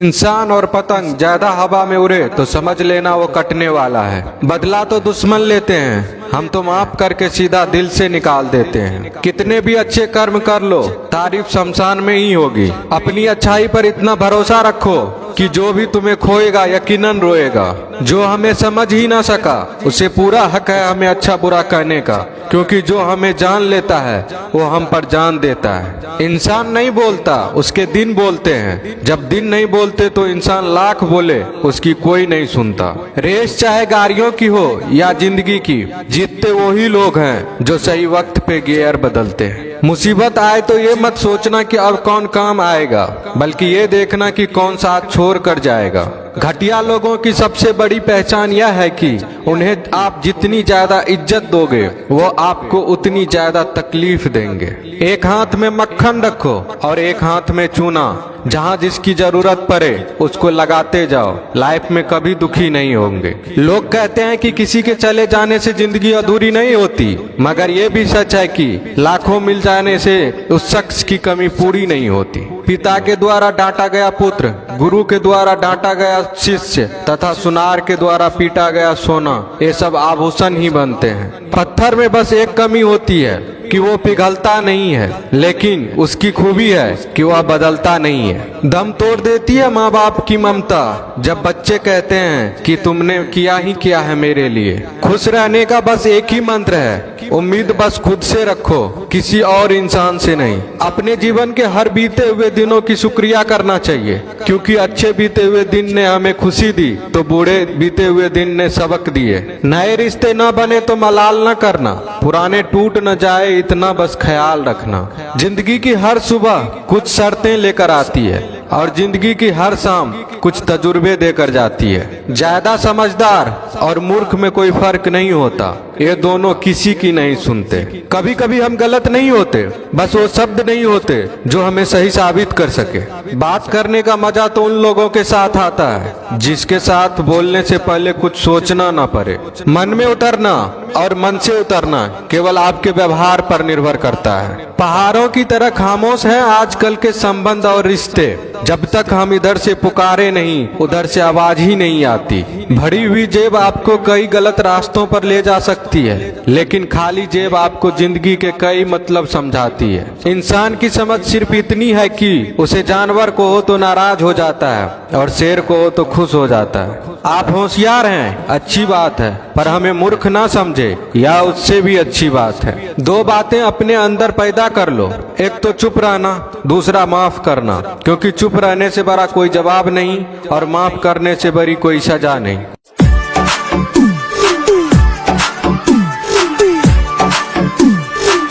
इंसान और पतंग ज्यादा हवा में उड़े तो समझ लेना वो कटने वाला है। बदला तो दुश्मन लेते हैं, हम तो माफ करके सीधा दिल से निकाल देते हैं। कितने भी अच्छे कर्म कर लो, तारीफ शमशान में ही होगी। अपनी अच्छाई पर इतना भरोसा रखो कि जो भी तुम्हें खोएगा यकीनन रोएगा। जो हमें समझ ही ना सका उसे पूरा हक है हमें अच्छा बुरा कहने का, क्योंकि जो हमें जान लेता है वो हम पर जान देता है। इंसान नहीं बोलता, उसके दिन बोलते हैं। जब दिन नहीं बोलते तो इंसान लाख बोले उसकी कोई नहीं सुनता। रेस चाहे गाड़ियों की हो या जिंदगी की, जीतते वही लोग हैं जो सही वक्त पे गियर बदलते हैं। मुसीबत आए तो ये मत सोचना कि अब कौन काम आएगा, बल्कि ये देखना कि कौन साथ छोड़ कर जाएगा। घटिया लोगों की सबसे बड़ी पहचान यह है कि उन्हें आप जितनी ज्यादा इज्जत दोगे वो आपको उतनी ज्यादा तकलीफ देंगे। एक हाथ में मक्खन रखो और एक हाथ में चूना। जहाँ जिसकी जरूरत पड़े उसको लगाते जाओ, लाइफ में कभी दुखी नहीं होंगे। लोग कहते हैं कि किसी के चले जाने से जिंदगी अधूरी नहीं होती, मगर ये भी सच है कि लाखों मिल जाने से उस शख्स की कमी पूरी नहीं होती। पिता के द्वारा डांटा गया पुत्र, गुरु के द्वारा डांटा गया शिष्य तथा सुनार के द्वारा पीटा गया सोना, ये सब आभूषण ही बनते हैं। पत्थर में बस एक कमी होती है कि वो पिघलता नहीं है, लेकिन उसकी खूबी है कि वह बदलता नहीं है। दम तोड़ देती है माँ बाप की ममता जब बच्चे कहते हैं कि तुमने किया ही किया है मेरे लिए। खुश रहने का बस एक ही मंत्र है, उम्मीद बस खुद से रखो, किसी और इंसान से नहीं। अपने जीवन के हर बीते हुए दिनों की शुक्रिया करना चाहिए, क्योंकि अच्छे बीते हुए दिन ने हमें खुशी दी तो बूढ़े बीते हुए दिन ने सबक दिए। नए रिश्ते न बने तो मलाल न करना, पुराने टूट न जाए इतना बस ख्याल रखना। जिंदगी की हर सुबह कुछ शर्तें लेकर आती है और जिंदगी की हर शाम कुछ तजुर्बे देकर जाती है। ज्यादा समझदार और मूर्ख में कोई फर्क नहीं होता, ये दोनों किसी की नहीं सुनते। कभी कभी हम गलत नहीं होते, बस वो शब्द नहीं होते जो हमें सही साबित कर सके। बात करने का मजा तो उन लोगों के साथ आता है जिसके साथ बोलने से पहले कुछ सोचना ना पड़े। मन में उतरना और मन से उतरना केवल आपके व्यवहार पर निर्भर करता है। पहाड़ों की तरह खामोश है आजकल के संबंध और रिश्ते। जब तक हम इधर से पुकारे नहीं उधर से आवाज ही नहीं आती। भरी हुई जेब आपको कई गलत रास्तों पर ले जा सकती है, लेकिन खाली जेब आपको जिंदगी के कई मतलब समझाती है। इंसान की समझ सिर्फ इतनी है कि उसे जानवर को हो तो नाराज हो जाता है और शेर को हो तो खुश हो जाता है। आप होशियार हैं, अच्छी बात है, पर हमें मूर्ख ना समझे या उससे भी अच्छी बात है। दो बातें अपने अंदर पैदा कर लो, एक तो चुप रहना, दूसरा माफ करना, क्योंकि चुप रहने से बड़ा कोई जवाब नहीं और माफ करने से बड़ी कोई सजा नहीं।